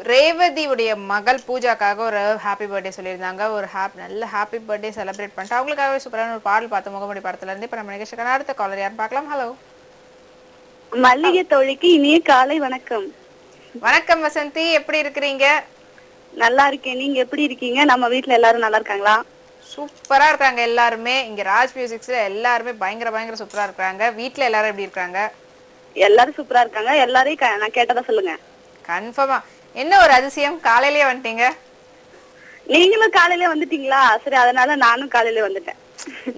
ரேவதியுடைய மகள் பூஜாக்காக ஒரு ஹாப்பி பர்த்டே சொல்லியிருந்தாங்க. ஒரு நல்ல ஹாப்பி பர்த்டே செலிப்ரேட் பண்ணிட்டு அவங்களுக்காகவே சூப்பரான ஒரு பாடல் பார்த்த முகமடி படத்துல இருந்து இப்ப நம்ம நிகழ்ச்சிக்கான அடுத்த காலர் யாரும் பார்க்கலாம். ஹலோ மல்லிகை தோழிக்கு இனிய காலை வணக்கம். வணக்கம் வசந்தி, எப்படி இருக்கிறீங்க? நல்லா இருக்கேன், நீங்க எப்படி இருக்கீங்க? நம்ம வீட்ல எல்லாரும் நல்லா இருக்காங்களா? சூப்பரா இருக்காங்க எல்லாருமே. இங்க ராஜ் மியூசிக்ஸ்ல எல்லாருமே பயங்கர சூப்பரா இருக்காங்க. வீட்ல எல்லாரும் எப்படி இருக்காங்க? எல்லாரும் சூப்பரா இருக்காங்க. எல்லாரையும் நான் கேட்டதா சொல்லுங்க. கன்ஃபார்மா. என்ன ஒரு அதிசயம், காலையிலேயே வந்துட்டீங்க? நீங்களும் காலையில வந்துட்டீங்களா? சரி, அதனால நானும் காலையில வந்துட்டேன்.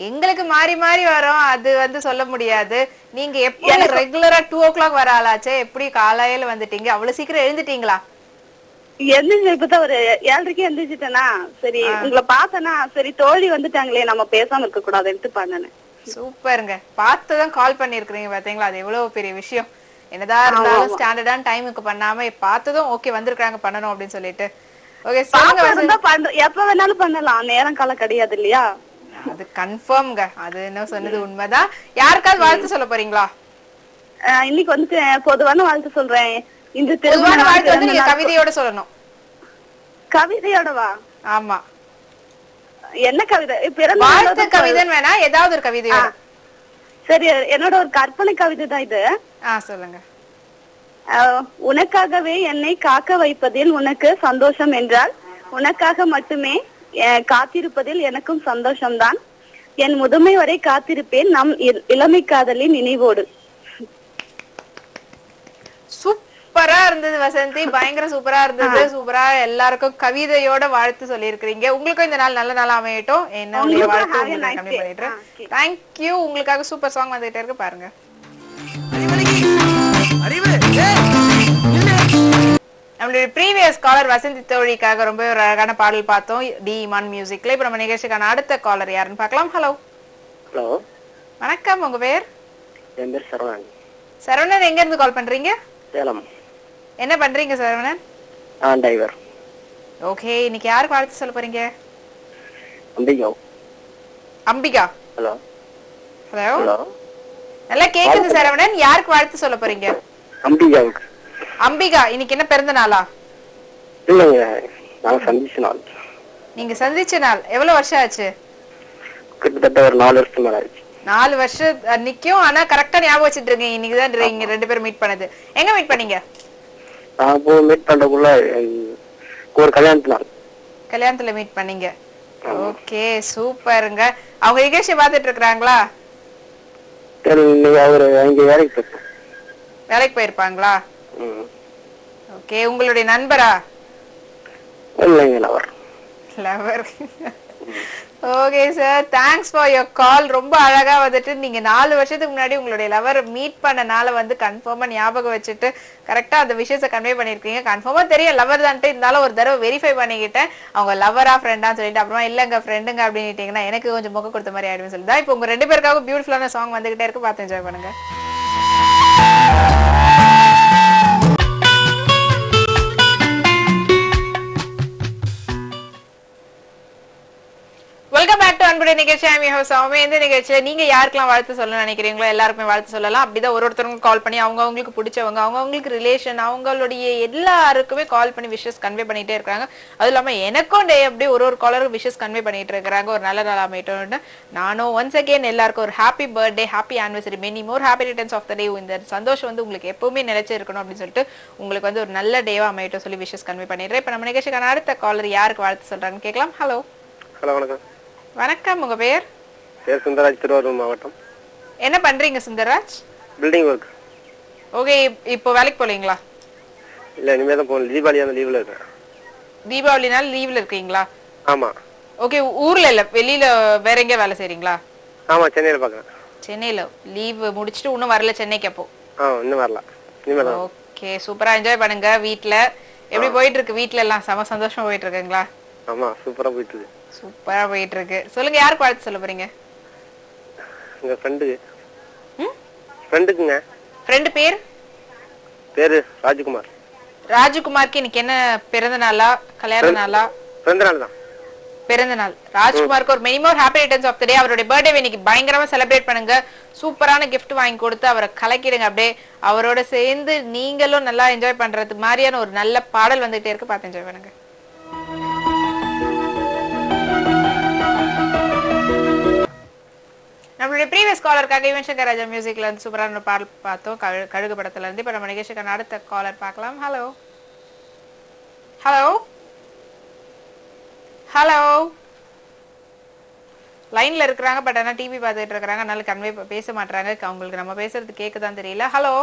எங்களுக்கு மாறி மாறி வரும், அது சொல்ல முடியாது. நீங்க எப்படி ரெகுலரா 2 o'clock வர ஆளாச்சே, எப்படி காலையில வந்துட்டீங்க? அவ்வளவு சீக்கிரம் எழுந்துட்டீங்களா? எந்திரிச்சு இப்பதான் ஒரு 7:30 எந்திரிச்சிட்டேனா. சரி, உங்களை பார்த்தனா சரி தோழி வந்துட்டாங்களே நம்ம பேசாம இருக்க கூடாது எடுத்து பண்ணேன். சூப்பருங்க, பார்த்துதான் கால் பண்ணிருக்கீங்க பாத்தீங்களா? அது எவ்வளவு பெரிய விஷயம். என்னதான் இருந்தாலும் ஸ்டாண்டர்டான டைமுக்கு பண்ணாம பார்த்ததும் ஓகே வந்திருக்காங்க பண்ணணும் அப்படின்னு சொல்லிட்டு. ஓகே சொல்லுங்க. எப்ப வேணாலும் பண்ணலாம், நேரம் காலம் கிடையாது இல்லையா? அது கன்ஃபார்ம்ங்க, அது என்ன சொன்னது உண்மைதான். யாருக்காவது வாழ்த்து சொல்ல போறீங்களா? இன்னைக்கு வந்துட்டு பொதுவான வாழ்த்து சொல்றேன். இந்த பொதுவான வாழ்த்து வந்து நீங்க கவிதையோட சொல்லணும். கவிதையோடவா? ஆமா. என்ன கவிதை? வாழ்த்து கவிதைன்னு வேணா, ஏதாவது ஒரு கவிதையோட. சரி, என்னோட ஒரு கற்பனை கவிதை தான் இது. சொல்லுங்க. உனக்காகவே என்னை காக்க வைப்பதில் உனக்கு சந்தோஷம் என்றால் உனக்காக மட்டுமே காத்திருப்பதில் எனக்கும் சந்தோஷம்தான். என் முதுமை வரை காத்திருப்பேன் நம் இளமை காதலின் நினைவோடு. சூப்பரா இருந்தது வசந்தி, பயங்கர சூப்பரா இருந்தது. சூப்பரா எல்லாருக்கும் கவிதையோட வாழ்த்து சொல்லி இருக்கிறீங்க. உங்களுக்கும் இந்த நாள் நல்ல நாள் அமையட்டும். என்னுடைய வாழ்த்து உங்களுக்கு கம்மி பண்ணிடுறேன். தேங்க்யூ. உங்களுக்காக சூப்பர் சாங் வந்துட்டே இருக்கு, பாருங்க. நம்மளுடைய ப்ரீவியஸ் காலர் வசந்தி தோழிக்காக ரொம்ப ஒரு அழகான பாடல் பார்த்தோம் டி இமான் மியூசிக்ல. இப்ப நம்ம நிகழ்ச்சிக்கான அடுத்த காலர் யாருன்னு பார்க்கலாம். ஹலோ. ஹலோ வணக்கம், உங்க பேர்? என் பேர் சரவணன். சரவணன், எங்க இருந்து கால் பண்றீங்க? சேலம். என்ன பண்றீங்க சரவணன்? டிரைவர். ஓகே, இன்னைக்கு யாருக்கு வாழ்த்து சொல்ல போறீங்க? Ambika. Ambika. Hello. Hello. Hello. நல்லா கேக்குது சரவணன், யாருக்கு வாழ்த்து சொல்ல போறீங்க? அம்பிகாவுக்கு. அம்பிகா, இன்னைக்கு என்ன பிறந்த நாளா? இல்லைங்க, நாங்க சந்திச்ச நாள். நீங்க சந்திச்ச நாள் எவ்வளவு வருஷம் ஆச்சு? கிட்டத்தட்ட ஒரு 4 வருஷம் மேல ஆச்சு. 4 வருஷம் நிக்கும். ஆனா கரெக்டா ஞாபகம் வச்சுட்டு இருக்கீங்க. இன்னைக்குதான் நீங்க 2 பேரும் மீட் பண்ணது. எங்க மீட் பண்ணீங்க? நான் இப்போ மீட் பண்றதுக்குள்ள ஒரு கல்யாணத்துல மீட் பண்ணீங்க. ஓகே, சூப்பருங்க. அவங்க நிகழ்ச்சி பாத்துட்டு இருக்காங்களா? அவரு அங்க வேலைக்கு போயிருப்பாங்களா? ஓகே, உங்களுடைய நண்பரா? இல்லைங்க, lover. Okay sir, thanks for your call. ரொம்ப அழகா வந்துட்டு நீங்க 4 வருஷத்துக்கு முன்னாடி உங்களுடைய லவர் மீட் பண்ணனால வந்து கன்ஃபார்மா ஞாபகம் வச்சுட்டு கரெக்டா அந்த விஷயத்தை கன்வே பண்ணிருக்கீங்க. கன்ஃபார்மா தெரியும் லவர் தான்ட்டு, இருந்தாலும் ஒரு தடவை வெரிஃபை பண்ணிக்கிட்டேன் அவங்க லவரா ஃப்ரெண்டான்னு சொல்லிட்டு. அப்புறமா இல்லங்க ஃப்ரெண்டுங்க அப்படின்னுட்டீங்கன்னா எனக்கு கொஞ்சம் முக கொடுத்த மாதிரி ஆயிடுன்னு சொல்லிதான். இப்போ உங்க 2 பேருக்காக பியூட்டிஃபுல்லான சாங் வந்துகிட்டே இருக்கு, பார்த்து என்ஜாய் பண்ணுங்க. வெல்கம் பேக் டு அன்புடைய நிகழ்ச்சி. இந்த நிகழ்ச்சியில நீங்க யாருக்கெல்லாம் வாழ்த்து சொல்ல நினைக்கிறீங்களோ எல்லாருக்குமே வாழ்த்து சொல்லலாம். அப்படிதான் ஒருத்தருக்கும் கால் பண்ணி அவங்களுக்கு பிடிச்சவங்க, அவங்களுக்கு ரிலேஷன், அவங்களுடைய எல்லாருக்குமே கால் பண்ணி விஷஸ் கன்வே பண்ணிட்டே இருக்காங்க. அதுவும் இல்லாம எனக்கும் அப்படி ஒரு காலருக்கு விஷஸ் கன்வே பண்ணிட்டு இருக்கிறாங்க. ஒரு நல்ல நாள் அமையட்டும். நானும் ஒன்ஸ் அகேன் எல்லாருக்கும் ஒரு happy birthday, happy anniversary, many more happy returns of the day. இந்த சந்தோஷம் வந்து உங்களுக்கு எப்பவுமே நிலைச்சு இருக்கணும் அப்படின்னு சொல்லிட்டு உங்களுக்கு வந்து ஒரு நல்ல டேவா அமையட்டும் சொல்லி விஷஸ் கன்வே பண்ணிடுறேன். இப்ப நம்ம நிகழ்ச்சிக்கான அடுத்த காலர் யாருக்கு வாழ்த்து சொல்றாங்கன்னு கேட்கலாம். ஹலோ. ஹலோ, வணக்கம். வணக்கம், உங்க பேர்? பேர் சுந்தரராஜ், திருவாரூர் மாவட்டம். என்ன பண்றீங்க சுந்தரராஜ்? Building work. ஓகே, இப்போ வேலைக்கு போலீங்களா? இல்ல, இனிமே தான் போகணும். தீபாவளியான லீவ்ல இருக்கேன். தீபாவளினால லீவ்ல இருக்கீங்களா? ஆமா. ஓகே, ஊர்ல இல்ல, வெளியில வேற எங்க வேலை செய்றீங்களா? ஆமா, சென்னையில பாக்குறேன். சென்னையில லீவ் முடிச்சிட்டு இன்னும் வரல சென்னைக்கு? அப்போ இன்னும் வரல. ஓகே, சூப்பரா என்ஜாய் பண்ணுங்க. வீட்ல எப்படி போயிட்டு இருக்கு? வீட்ல எல்லாம் சம சந்தோஷமா போயிட்டு இருக்குங்களா? ஆமா, சூப்பரா போயிட்டு இருக்கு. சூப்பரா போயிட்டு இருக்கு. சொல்லுங்க, யாருக்கு வாழ்த்து சொல்ல போறீங்க? எங்க ஃப்ரெண்டுக்குங்க. ஃப்ரெண்ட் பேரு ராஜ்குமார். ராஜ்குமாருக்கு இன்னைக்கு என்ன பிறந்த நாளா கல்யாண நாளா? பிறந்த நாள் தான். பிறந்த நாள். ராஜ்குமாருக்கு ஒரு many more happy returns of the day. அவருடைய பர்த்டே இன்னைக்கு பயங்கரமா செலிப்ரேட் பண்ணுங்க. சூப்பரான gift வாங்கி கொடுத்து அவரை கலக்கிடுங்க. அப்படியே அவரோட சேர்ந்து நீங்களும் நல்லா என்ஜாய் பண்றதுக்கு மாதிரியான ஒரு நல்ல பாடல் வந்துட்டே இருக்கு, பார்த்து என்ஜாய் பண்ணுங்க. நம்மளுடைய ப்ரீவியஸ் காலருக்காக யுவன் சங்கர் ராஜா மியூசிக்ல இருந்து சூப்பரான பாடல் பார்த்தோம், கழுகு படத்துல இருந்து. இப்ப நம்ம நிகழ்ச்சிக்கான அடுத்த காலர் பார்க்கலாம். ஹலோ ஹலோ ஹலோ, லைன்ல இருக்கிறாங்க, பட் ஆனா டிவி பார்த்துட்டு இருக்காங்க, அதனால கன்வே பேச மாட்டாங்க. அவங்களுக்கு நம்ம பேசுறது கேக்குதான்னு தெரியல. ஹலோ,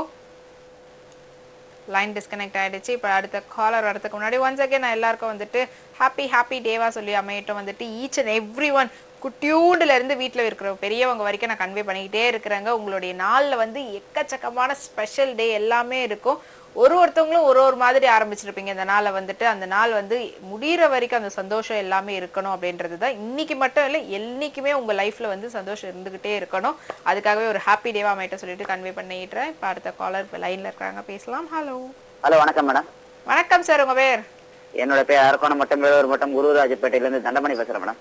லைன் டிஸ்கனெக்ட் ஆயிடுச்சு. இப்போ அடுத்த காலர் வரதுக்கு முன்னாடி ஒன்ஸ் அகேன் நான் எல்லாருக்கும் வந்துட்டு ஹாப்பி டேவா சொல்லி அமையட்டும் வந்துட்டு ஈச் அண்ட் எவ்ரி ஒன், குட்டியூண்டுல இருந்து வீட்டில் இருக்கிற பெரியவங்க வரைக்கும் நான் கன்வே பண்ணிக்கிட்டே இருக்கிறேங்க. உங்களுடைய நாளில் வந்து எக்கச்சக்கமான ஸ்பெஷல் டே எல்லாமே இருக்கும். ஒருத்தவங்களும் ஒரு மாதிரி ஆரம்பிச்சிருப்பீங்க இந்த நாளை வந்துட்டு. அந்த நாள் வந்து முடிகிற வரைக்கும் அந்த சந்தோஷம் எல்லாமே இருக்கணும் அப்படின்றது தான். இன்னைக்கு மட்டும் இல்லை, என்னைக்குமே உங்க லைஃப்ல வந்து சந்தோஷம் இருந்துகிட்டே இருக்கணும். அதுக்காகவே ஒரு ஹாப்பி டேவா அமைட்ட சொல்லிட்டு கன்வே பண்ணிடுறேன். இப்போ அடுத்த காலர் லைன்ல இருக்காங்க, பேசலாம். ஹலோ ஹலோ, வணக்கம் மேடம். வணக்கம் சார், உங்க பேர்? என்னோட பேர் அரக்கோணம் மட்டம் வேலூர் மட்டம் குருராஜப்பேட்டையில இருந்து தண்டமணி பேசுறேன் மேடம்.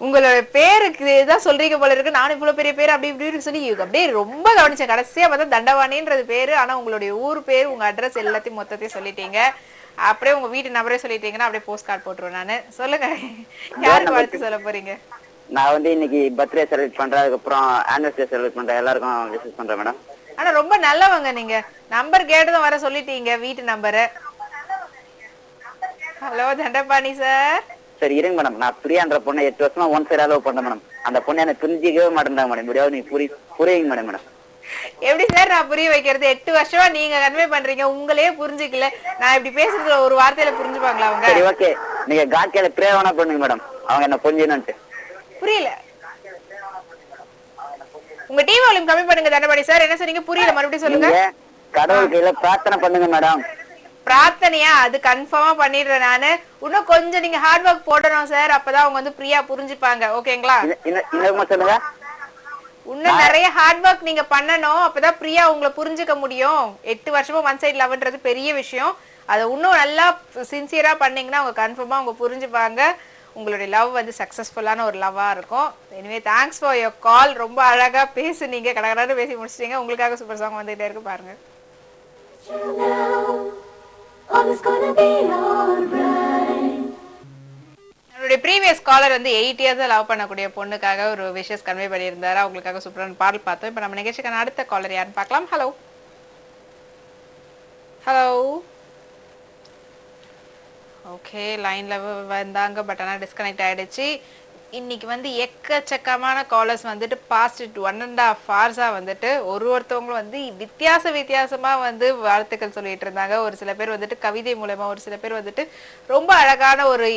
உங்களோட பேருக்கு தான் சொல்றீங்க போல இருக்கு. நானும் இவ்வளவு பெரிய பேர் அப்படி இப்படி சொல்லி அப்படியே ரொம்ப கவனிச்சேன். கடைசியா பார்த்தா தண்டவாணின்றது பேரு, ஆனா உங்களுடைய ஊர் பேர், உங்க அட்ரஸ் எல்லாத்தையும் மொத்தத்தையும் சொல்லிட்டீங்க. அப்படியே உங்க வீட்டு நம்பரே சொல்லிட்டீங்கன்னா அப்படியே போஸ்ட் கார்டு போட்டுருவேன் நானு. சொல்லுங்க, யாருக்கு வாழ்த்து சொல்ல போறீங்க? நான் வந்து இன்னைக்கு பர்த்டே செலிப்ரேட் பண்றேன், அதுக்கப்புறம் ஆனிவர்சரி செலிப்ரேட் பண்றேன், எல்லாருக்கும் விஷஸ் பண்றேன் மேடம். ஆனா ரொம்ப நல்லவங்க நீங்க. நம்பர் கேட்டதும் வர சொல்லிட்டீங்க, வீட்டு நம்பரு. Hello Dandapani sir. சரி இருங்க மேடம், நான் பிரியான்ற பொண்ணை 8 வருஷமா ஒன் சைடா லவ் பண்ணேன் மேடம். அந்த பொண்ணை எனக்கு புரிஞ்சிக்கவே மாட்டேன்டாங்க மேடம். இப்படியாவது நீ புரியுங்க மேடம். எப்படி சார் நான் புரிய வைக்கிறது? 8 வருஷமா நீங்க கன்வே பண்றீங்க, உங்களே புரிஞ்சுக்கல. நான் இப்படி பேசுறதுல ஒரு வார்த்தையில புரிஞ்சுப்பாங்களா அவங்க? சரி ஓகே, நீங்க காட் கேல ப்ரே வேணா பண்ணுங்க மேடம், அவங்க என்ன புரிஞ்சுன்னு. புரியல, உங்க டிவி வால்யூம் கம்மி பண்ணுங்க தண்டபாணி சார். என்ன சொன்னீங்க? புரியல, மறுபடியும் சொல்லுங்க. கடவுள் கையில பிரார்த்தனை பண்ணுங்க மேடம். பிரார்த்தனையா? அது கன்ஃபார்மா பண்ணிடுறேன் நானு. இன்னும் கொஞ்சம் நீங்க ஹார்ட் ஒர்க் போடணும் சார், அப்பதான் அவங்க வந்து பிரியா புரிஞ்சுப்பாங்க. ஓகேங்களா? சொல்லுங்க. இன்னும் நிறைய ஹார்ட் ஒர்க் நீங்க பண்ணணும், அப்பதான் பிரியா உங்களை புரிஞ்சுக்க முடியும். 8 வருஷமா ஒன் சைடு லவ்ன்றது பெரிய விஷயம். அதை இன்னும் நல்லா சின்சியரா பண்ணீங்கன்னா அவங்க கன்ஃபார்மா அவங்க புரிஞ்சுப்பாங்க. உங்களுடைய லவ் வந்து சக்சஸ்ஃபுல்லான ஒரு லவ்வா இருக்கும். Anyway thanks for your call. ரொம்ப அழகா பேசுனீங்க, கடகடான்னு பேசி முடிச்சிட்டீங்க. உங்களுக்காக சூப்பர் சாங் வந்துகிட்டே இருக்கு, பாருங்க. நம்மளுடைய ப்ரீவியஸ் காலர் வந்து 8 இயர்ஸ் லவ் பண்ணக்கூடிய பொண்ணுக்காக ஒரு விஷஸ் கன்வே பண்ணியிருந்தாரு. அவங்களுக்காக சூப்பரான பாடல் பார்த்தோம். இப்போ நம்ம நிகழ்ச்சிக்கான அடுத்த காலர் யாருன்னு பார்க்கலாம். ஹலோ ஹலோ, ஓகே லைன்ல வந்தாங்க, பட் ஆனால் டிஸ்கனெக்ட் ஆயிடுச்சு. இன்னைக்கு வந்து எக்கச்சக்கமான காலர்ஸ் வந்துட்டு பாஸ்ட் 1.5 hours வந்துட்டு ஒருத்தவங்களும் வந்து வித்தியாசமா வந்து வாழ்த்துக்கள் சொல்லிட்டு இருந்தாங்க. ஒரு சில பேர் வந்துட்டு கவிதை மூலமா, ஒரு சில பேர் வந்துட்டு ரொம்ப அழகான ஒரு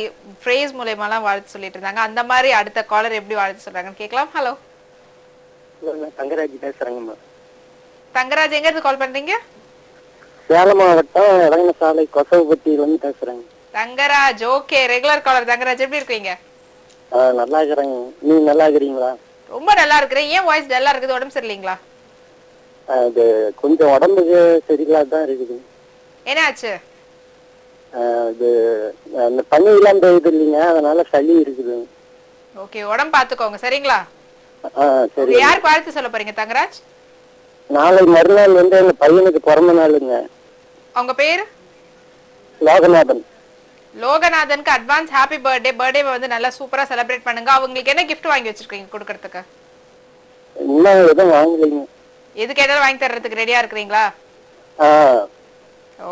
ஃப்ரேஸ் மூலமாலாம் வாழ்த்து சொல்லிட்டு இருந்தாங்க. அந்த மாதிரி அடுத்த காலர் எப்படி வாழ்த்து சொல்றாங்கன்னு கேட்கலாம். ஹலோ, தங்கராஜ் பேசுறேங்க. தங்கராஜ் எங்க இருந்து கால் பண்றீங்க? சேலம் மாவட்டம் இறங்கசாலை கொசவப்பட்டியில இருந்து பேசுறேங்க. Thangaraj, okay regular caller. Thangaraj எப்படி இருக்கீங்க? நல்லா இருக்கிறேங்க. நீங்க நல்லா இருக்கிறீங்களா? ரொம்ப நல்லா இருக்கிறேன். ஏன் வாய்ஸ் டல்லா இருக்குது? உடம்பு சரியில்லைங்களா? அது கொஞ்சம் உடம்புக்கு சரியில்லாதான் இருக்குது. என்னாச்சு? அது அந்த பனி எல்லாம் பெய்யுது இல்லைங்க, அதனால சளி இருக்குது. ஓகே, உடம்பு பாத்துக்கோங்க சரிங்களா? சரி. யாருக்கு வாழ்த்து சொல்ல போறீங்க தங்கராஜ்? நாளை மறுநாள் வந்து எங்க பையனுக்கு பிறந்த நாளுங்க. அவங்க பேரு? லோகநாதன். லோகநாதனுக்கு அட்வான்ஸ் ஹாப்பி பர்த்டே. பர்த்டே வந்து நல்லா சூப்பரா செலிப்ரேட் பண்ணுங்க. அவங்களுக்கு என்ன கிஃப்ட் வாங்கி வச்சிருக்கீங்க கொடுக்கறதுக்கு? இன்னும் எதுவும் வாங்கலைங்க. எது கேட்டாலும் வாங்கி தர்றதுக்கு ரெடியா இருக்கிறீங்களா?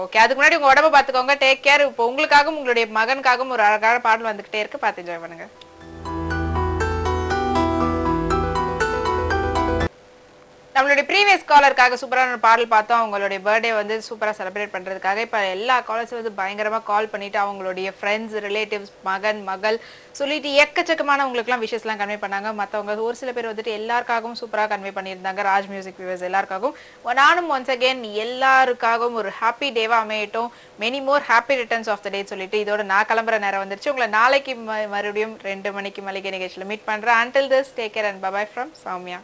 ஓகே, அதுக்கு முன்னாடி உங்க உடம்ப பாத்துக்கோங்க. Take care. இப்போ உங்களுக்காகவும் உங்களுடைய மகனுக்காகவும் ஒரு அழகான பாடல் வந்துகிட்டே இருக்கு, பார்த்து என்ஜாய் பண்ணுங்க. நம்மளுடைய ப்ரீவியஸ் காலருக்காக சூப்பரான ஒரு பாடல் பார்த்தோம். அவங்களுடைய பர்த்டே வந்து சூப்பரா செலிப்ரேட் பண்றதுக்காக இப்ப எல்லா காலர்ஸும் வந்து பயங்கரமா கால் பண்ணிட்டு அவங்களுடைய ஃப்ரெண்ட்ஸ், ரிலேட்டிவ்ஸ், மகன், மகள் சொல்லிட்டு எக்கச்சக்கமான உங்களுக்கு எல்லாம் விஷஸ் எல்லாம் கன்வே பண்ணாங்க. மத்தவங்க ஒரு சில பேர் வந்துட்டு எல்லாருக்காகவும் சூப்பரா கன்வே பண்ணியிருந்தாங்க. ராஜ் மியூசிக் வியூவர்ஸ் எல்லாருக்காகவும் நானும் ஒன்ஸ் அகேன் எல்லாருக்காகவும் ஒரு ஹாப்பி டேவா அமையட்டும், many more happy returns of the day சொல்லிட்டு இதோட நான் கிளம்புற நேரம் வந்துருச்சு. உங்களை நாளைக்கு மறுபடியும் 2 மணிக்கு மளிகை நிகழ்ச்சியில மீட் பண்றேன். Until this, take care and bye bye from Soumya.